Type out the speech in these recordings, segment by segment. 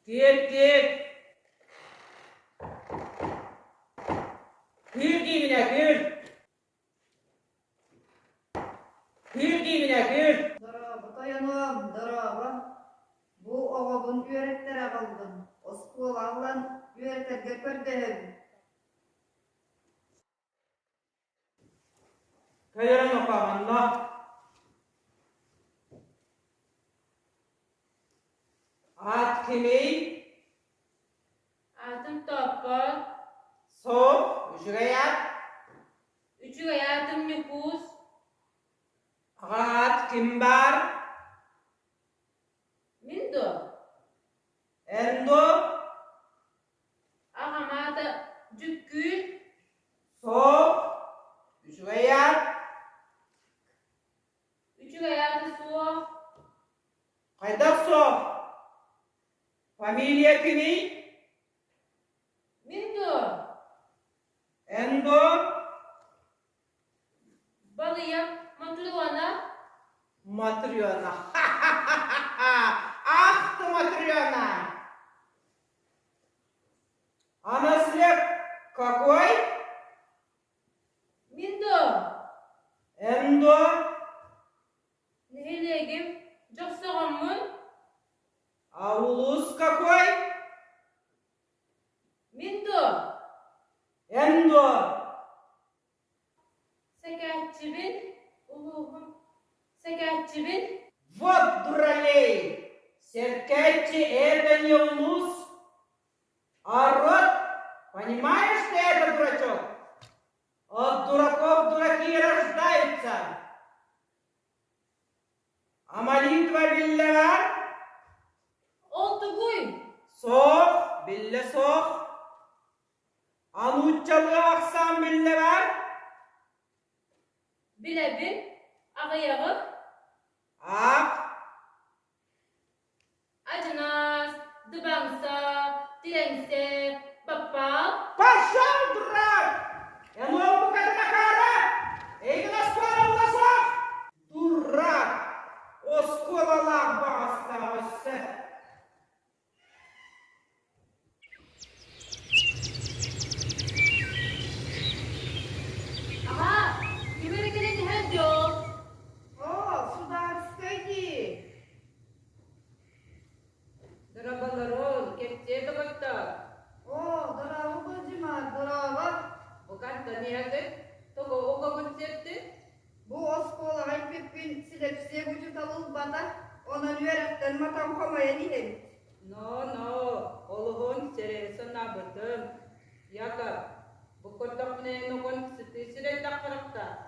Gül. Gül giyimine gül. Gül giyimine gül. Daraba dayanam, daraba. Bu oğabın üyeretlere kaldım. Oskul ağlan üyeretlerge kördehim. Kayıran okamanla. At kimi? Atım topal, Soğuk. Üçügeyat. üçü hayatım nüfus, At kimbar. mindo, Endo. ahamata cükkül, Soğuk. Üçügeyat. üçü hayatı soğuk, Kaydak soğuk. Familia kimi? mindo, Endo. balıyam matluana, Matriona. Ах ты, Матрена! А наслед какой? mindo, Эндо. nehilegim, joksağımın, А улус какой? mindo, Эндо. sekatçibin, uluğum, sekatçibin, Вот дуралей. Серкетти это не улус, а род. Понимаешь ты это, дурачок? От дураков дураки рождаются. А молитва билле var? oldu buy, Soğuk, bille soğuk. Anutçalığı aksan bille var. bilebin, ağıyağı, Ak, acınaz, dıbansa, dirense, bappal, пошел, дурак! Я новому когда кара! Эй, на скоро уласок! Дурак! Осколалак осталось. aha, güvere geleni her yol, O, sular sıkıydı. Darabalar ol, kepçeye de baktı. O, daraba kocima, daraba. O kadar niyazı, togo oka gülsetti. Bu oskul ağay pepin silepsiye vücut alıl bada. Onun üyeretler matan komaya diyeyim. No, oluhun seresen nabırdım. Yaka, bu koddak ne nokon sire takrakta.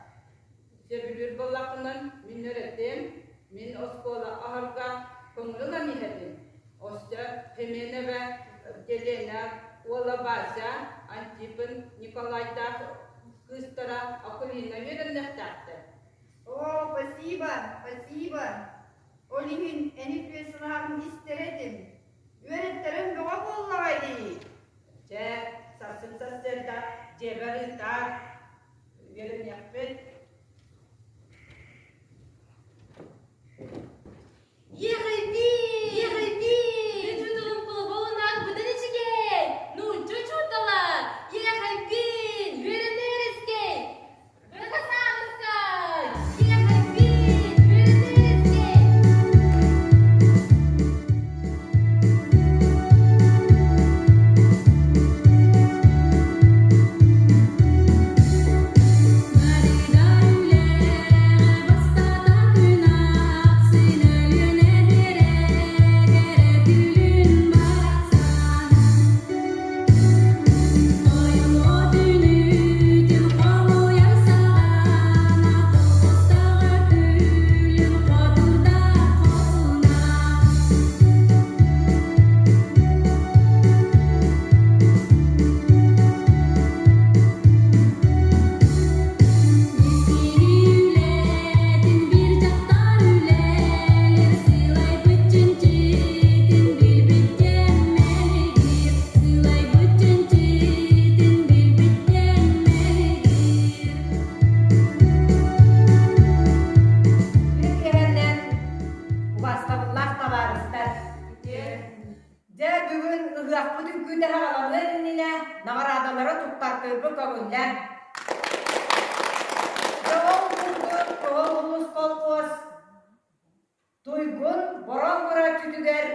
Sebülür balakından min öğrettim, min oskola ahalka kongruna nihedim. Osca femene ve gelene ola başa Antipin Nikolay'da kızlara akılına verin neftaktı. O, О, спасибо, спасибо. Олихин энипе сынағын истеретім. Үйреттерім доға боллағайды. Же, сарсын сарсерда, жебері тар, верін яқпет. Ехайди! Ехайди! Нечудылым бұл болынан бұдан ішіге! Ну, чучутала! Ехайбин! Веренереске! Бұрғасаңызға! Ехайбин! Веренереске! Туйгун борон кыра түтүгер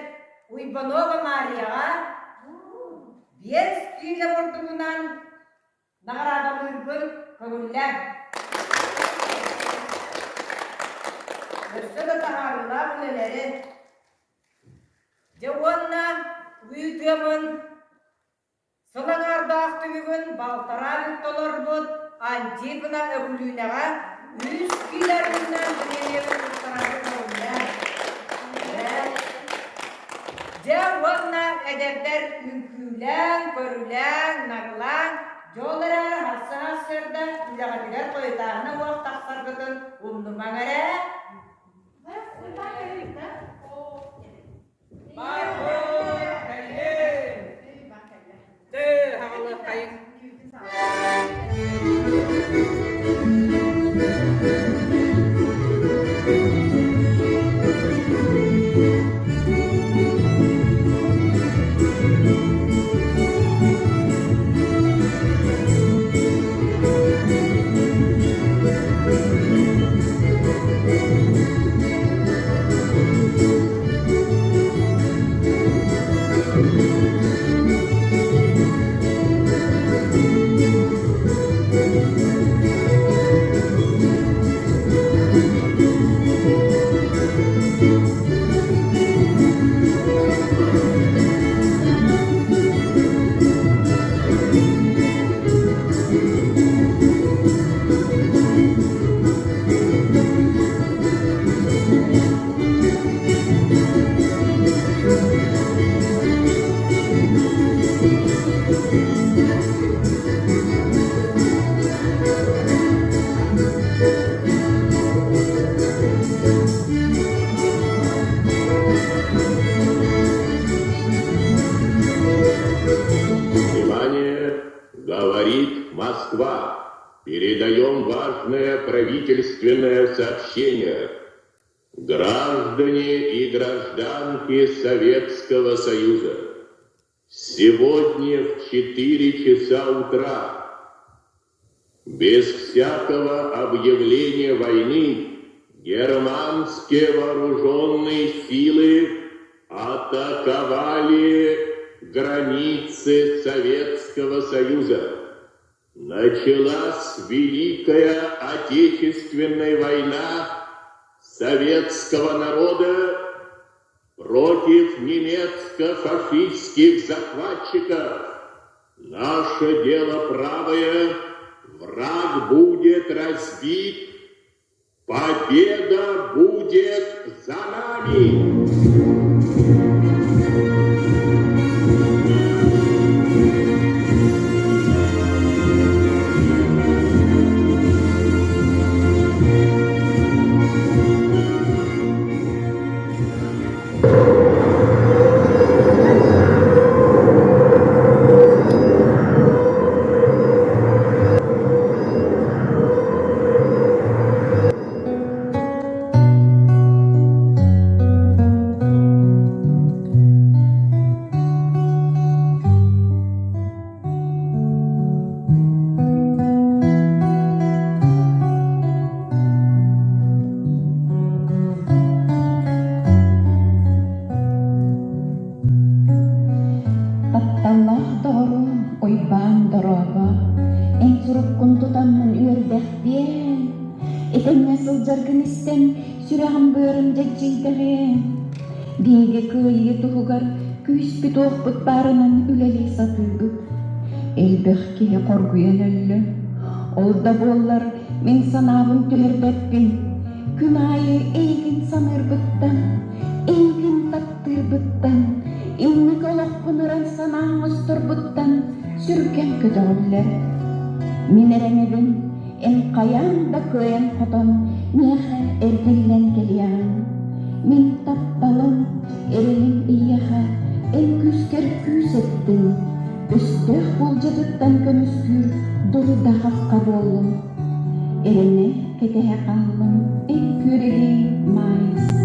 Уйбанова Марияға бес киле бордугунан награда буйгун көңүлләр. Көрсөдө тахарыла бүлелери. Жауанна уйдемын сылаңарда ақтүгігін балтара бүттолар бұд антипына өкілінеға 100 килерінен бүлелері тұттарады көңілләр. Жауанна әдердер үңкүлән, көрүлән, нағылан, жолыра хассан-ассырда үләғатығар қойытағына уақ тақсар бұтын ұндымаң әрі. Передаем важное правительственное сообщение. Граждане и гражданки Советского Союза, сегодня в 4 часа утра, без всякого объявления войны, германские вооруженные силы атаковали границы Советского Союза. Началась Великая Отечественная война советского народа против немецко-фашистских захватчиков. Наше дело правое, враг будет разбит, победа будет за нами. Яган бөрім жекжейдері. Деге күйе туғығар күйіспі тоқпыт барынан үлелей сатылбыт. Элбекке қоргуен өлі. Олда боллар мен санабын түрердеппін. Күн айы эйгін санырбыттан, эйгін таттырбыттан, инник олықпын ұран санаң ұстырбыттан, сүрген көдіғілер. Мен әрәңебін, эн қаян да көйен қотон, неға әргеллен келиян. Мен тапталым, әрелін ияға, эн күскер күсеттің. Үстіқ бұл жадыттан көміскүр, дұры дағаққа болым. Эрене кетеhe қалым, эн күрегі майыз.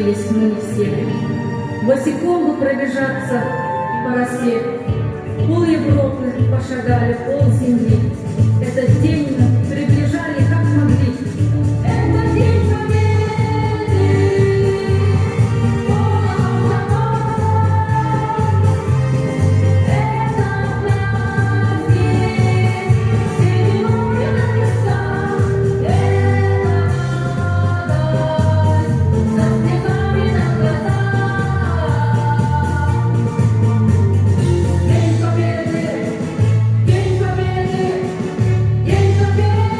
остановились мы все. Босиком бы пробежаться по росе. Пол Европы пошагали, пол земли. Этот день приближали как могли. Это день победы! Это праздник! Седьмое небеса! Это радость! За снегами на глазах! День победы! День победы! День победы!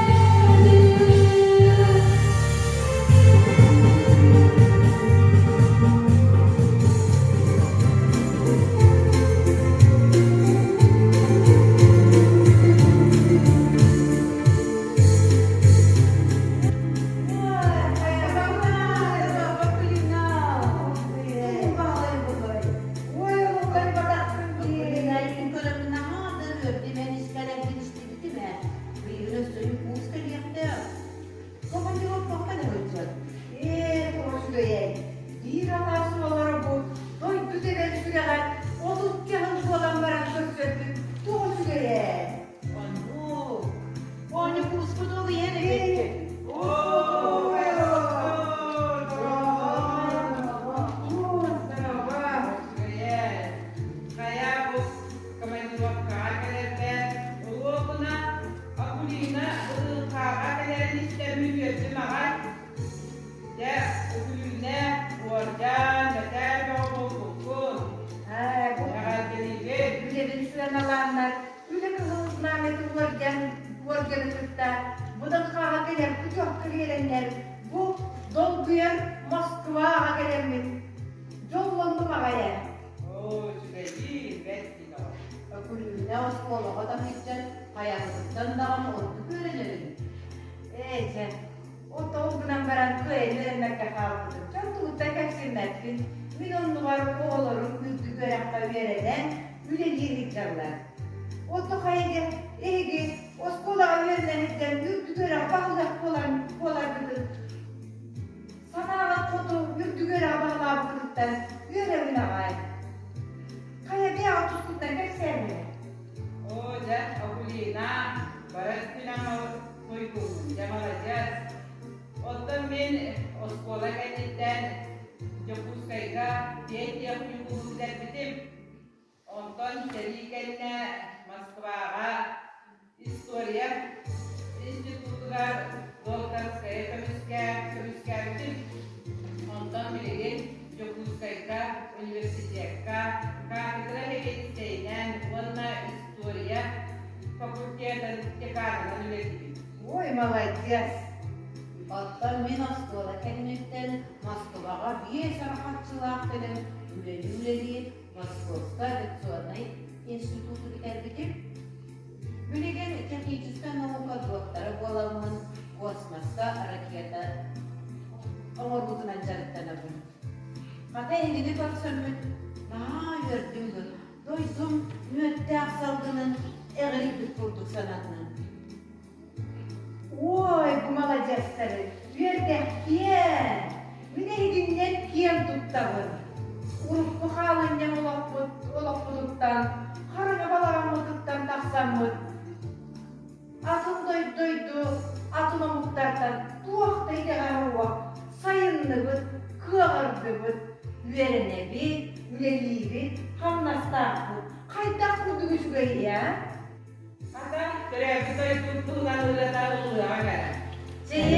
Bu dolguyan Moskvaga gelenmin. Yollandım ağaya. Oo, sürekli bekliyor. Ökülüğüne Moskvaga da gidecek. Hayatımdan da ama onu öğrenelim. Sen o dolgunan veren köyünü emekle kaldı. Çok tuğutta kaksinlettin. Milyon var oğulların kültü görekte vereden üleliklerler. O tohaydı, egi, o skolağa verilenekten kültü görek bağlak polardıdır. Sanağa kodu kültü görek bağlaklıktan görevine gayet. Kaya bir atıskuttan pek sevmeli. O da Akulina, Barastina Soygun, Yamalacağız. Otan ben Oskola gelitten Jokuskayga diyet yapıyordum bitim. Ondan serikenle Moskvaga Historia Institutu'ga Dolkarskaya Kamiskaya bitim. Ondan bilgin Jokuskayga Üniversiteyga Katedra heketseyen Vonna Historia Fakulteten Tekanı'nın üretimi. Ой, молодец! Оттан мен Москвада келмектен Москваға бие сарахатчылақ делен үлелі Московская авиационный институты бітірбітіп. Білеген технический наука докторы боламын космоска ракета оңорбутунан жарыктанабын. Қата ендіні көрсөнмін, наға өрдімді, дойдым мүетті ақсалдының әғіріппік болдық санатынан. Ой, bu молодецтері, вердек кен. Міне едіңнен кен тұттағын. Ұрықпы қалыннен олақпыдықтан, қарыңа балағамыдықтан тақсамыд. Атын дойду, атын омықтардан, туақты едеғары уақ, сайынны бұд, кығырды бұд, веріне бет, үлелі бет, қамнастақ бұд. Қайтақ бұды күшігі, я? Hatta terapia itu tuhan udah tahu agak. See